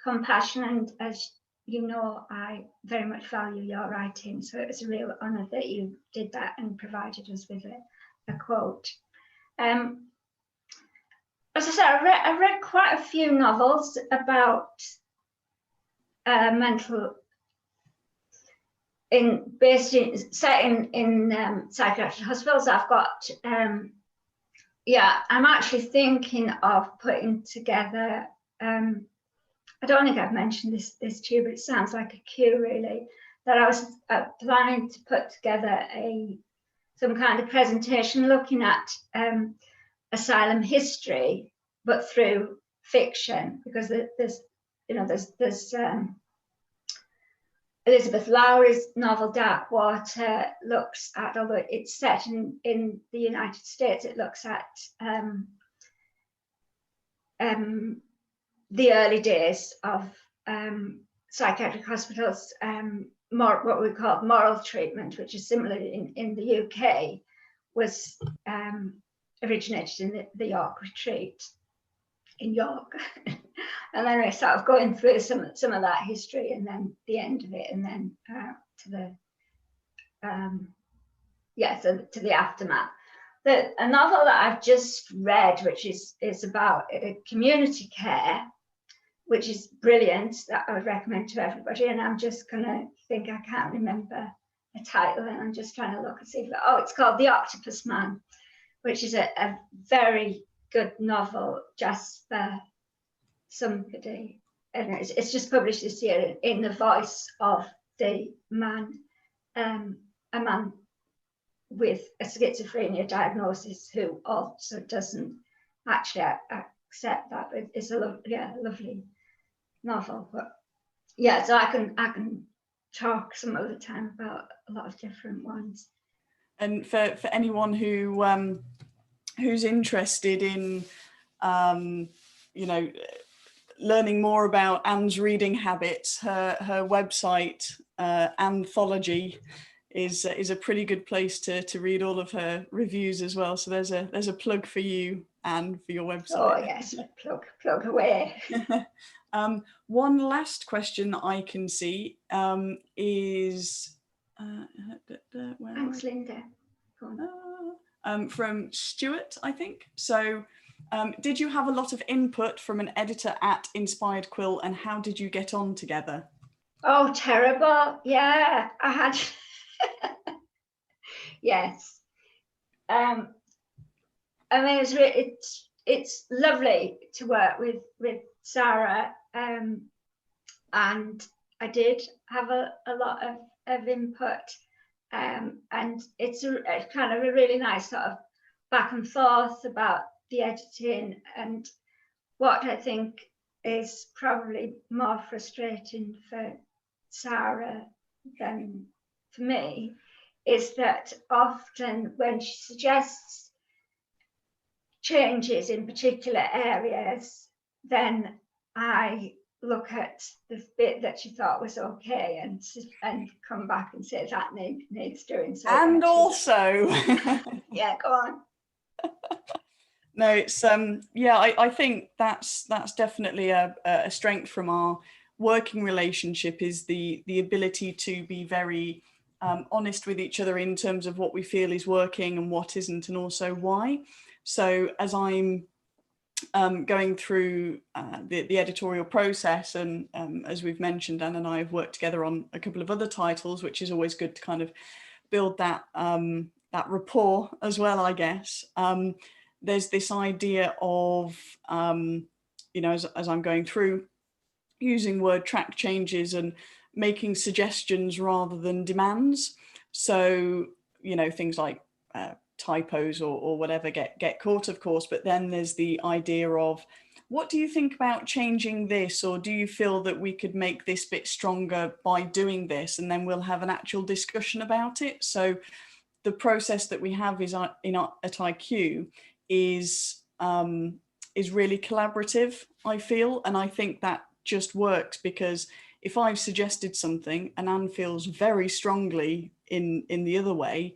compassion. And as you know, I very much value your writing, so it was a real honour that you did that and provided us with a quote. As I said, I read quite a few novels about mental, set in psychiatric hospitals. I've got, I'm actually thinking of putting together, I don't think I've mentioned this to you, but it sounds like a cue, really, that I was planning to put together some kind of presentation looking at asylum history, but through fiction, because there's Elizabeth Lowry's novel Dark Water looks at, although it's set in the United States, it looks at the early days of psychiatric hospitals, what we call moral treatment, which is similar in the UK, was originated in the York Retreat in York. And then we're sort of going through some of that history, and then the end of it, and then to the aftermath. A novel that I've just read, which is about community care, which is brilliant, that I would recommend to everybody. And I'm just gonna think, I can't remember the title, and I'm just trying to look and see if it's called The Octopus Man, which is a very good novel just for somebody, and it's just published this year in the voice of the man, a man with a schizophrenia diagnosis who also doesn't actually accept that. But it's a lovely novel. But yeah, so I can talk some other time about a lot of different ones. And for anyone who's interested in you know, learning more about Anne's reading habits, her website, Anthology, is a pretty good place to read all of her reviews as well. So there's a plug for you, Anne, for your website. Oh yes, plug away. One last question I can see is thanks, Linda. Go on. From Stuart, I think. So did you have a lot of input from an editor at Inspired Quill, and how did you get on together? Oh, terrible. Yeah, I had. Yes. I mean, it's lovely to work with Sarah, and I did have a lot of of input, and it's a kind of a really nice sort of back and forth about the editing. And what I think is probably more frustrating for Sarah than for me is that often when she suggests changes in particular areas, then I look at the bit that she thought was okay and come back and say that needs doing. So and also yeah, go on. No, it's yeah, I think that's definitely a strength from our working relationship, is the ability to be very honest with each other in terms of what we feel is working and what isn't, and also why. So as I'm going through the editorial process, and as we've mentioned, Anne and I have worked together on a couple of other titles, which is always good to kind of build that that rapport as well, I guess. There's this idea of, you know, as I'm going through, using word track changes and making suggestions rather than demands. So, you know, things like typos or whatever get caught, of course, but then there's the idea of, what do you think about changing this? Or do you feel that we could make this bit stronger by doing this? And then we'll have an actual discussion about it. So the process that we have is at IQ is really collaborative, I feel. And I think that just works because if I've suggested something and Anne feels very strongly in the other way,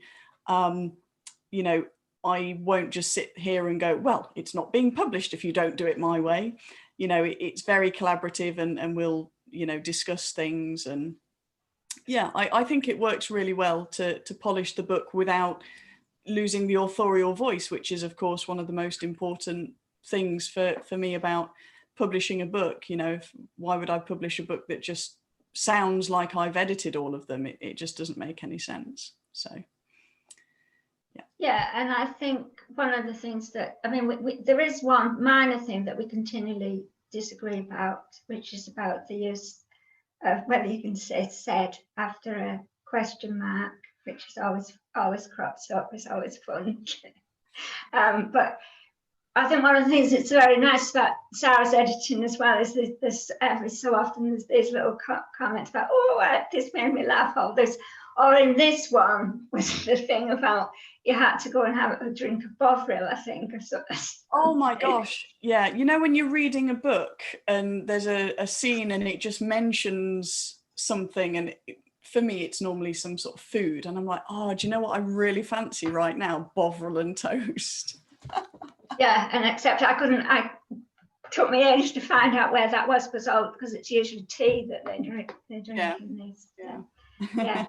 you know, I won't just sit here and go, well, it's not being published if you don't do it my way. You know, it's very collaborative, and we'll, you know, discuss things. And yeah, I think it works really well to polish the book without losing the authorial voice, which is, of course, one of the most important things for me about publishing a book. You know, why would I publish a book that just sounds like I've edited all of them? It just doesn't make any sense. So yeah, and I think one of the things that, I mean, there is one minor thing that we continually disagree about, which is about the use of whether you can say said after a question mark, which is always crops up. It's always fun. But I think one of the things that's very nice about Sarah's editing as well is this every so often there's these little comments about, oh, this made me laugh, or in this one was the thing about you had to go and have a drink of Bovril, I think, or something. Oh my gosh, yeah. You know, when you're reading a book and there's a scene and it just mentions something, and for me it's normally some sort of food, and I'm like, oh, do you know what I really fancy right now? Bovril and toast. Yeah, and except I took me ages to find out where that was, because it's usually tea that they drink in these. Yeah. Yeah.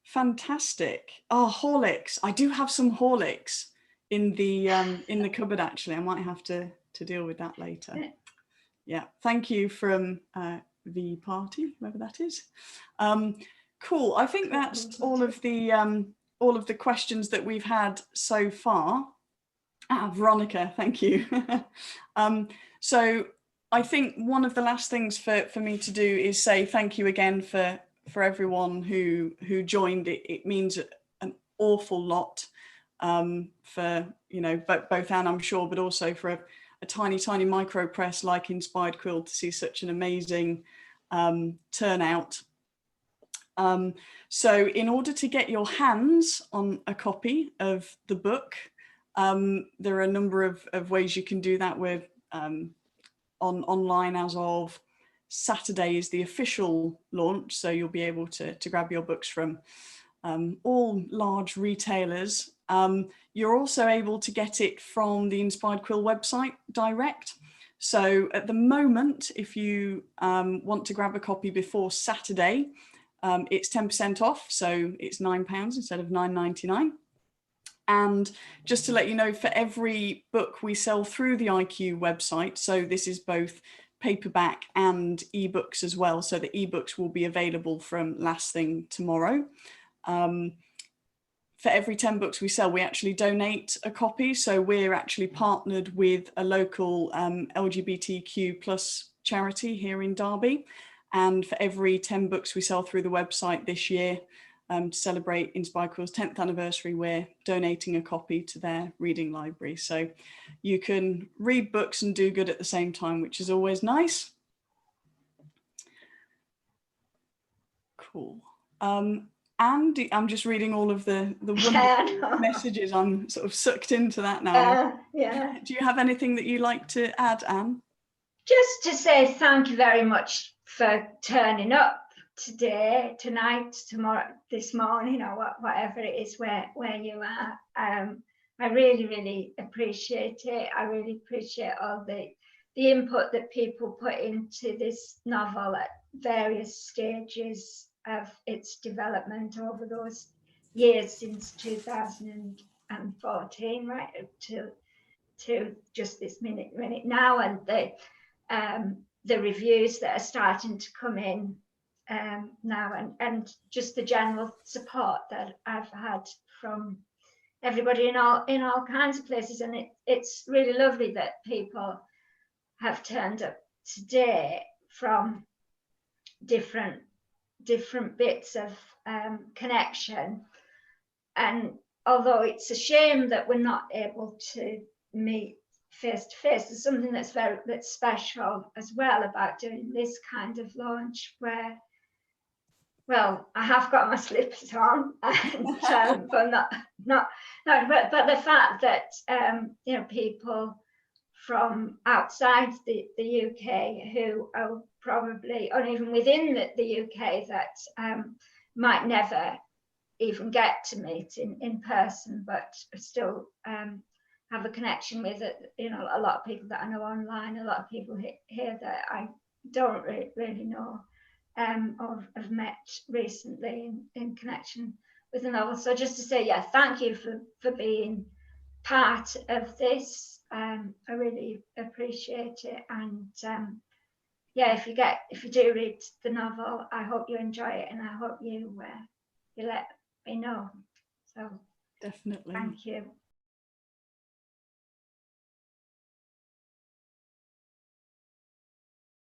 Fantastic. Oh, Horlicks. I do have some Horlicks in the cupboard, actually. I might have to deal with that later. Yeah. Thank you from the party, whoever that is. Cool. I think that's all of the questions that we've had so far. Veronica, thank you. So I think one of the last things for me to do is say thank you again for everyone who joined. It means an awful lot for, you know, both Anne, I'm sure, but also for a tiny micro press like Inspired Quill to see such an amazing turnout. So in order to get your hands on a copy of the book, there are a number of ways you can do that. We're online as of Saturday is the official launch, so you'll be able to grab your books from all large retailers. You're also able to get it from the Inspired Quill website direct. So at the moment, if you want to grab a copy before Saturday, it's 10% off, so it's £9 instead of £9.99. And just to let you know, for every book we sell through the IQ website, so this is both paperback and ebooks as well, so the ebooks will be available from last thing tomorrow. For every 10 books we sell, we actually donate a copy. So we're actually partnered with a local LGBTQ plus charity here in Derby. And for every 10 books we sell through the website this year, to celebrate Inspire Quill's 10th anniversary, we're donating a copy to their reading library. So you can read books and do good at the same time, which is always nice. Cool. And I'm just reading all of the wonderful messages. I'm sort of sucked into that now. Yeah. Do you have anything that you like to add, Anne? Just to say thank you very much for turning up today, tonight, tomorrow, this morning, or whatever it is where you are. I really, really appreciate it. I really appreciate all the input that people put into this novel at various stages of its development over those years since 2014, right up to just this minute now, and the reviews that are starting to come in now, and just the general support that I've had from everybody in all kinds of places. And it's really lovely that people have turned up today from different bits of connection. And although it's a shame that we're not able to meet face to face, there's something that's special as well about doing this kind of launch, where, well, I have got my slippers on, and but but the fact that you know, people from outside the UK who are probably, or even within the UK, that might never even get to meet in person, but still have a connection with it. You know, a lot of people that I know online, a lot of people here that I don't really know or have met recently in connection with the novel. So just to say, yeah, thank you for being part of this. I really appreciate it. And yeah, if you do read the novel, I hope you enjoy it, and I hope you let me know. So definitely. thank you.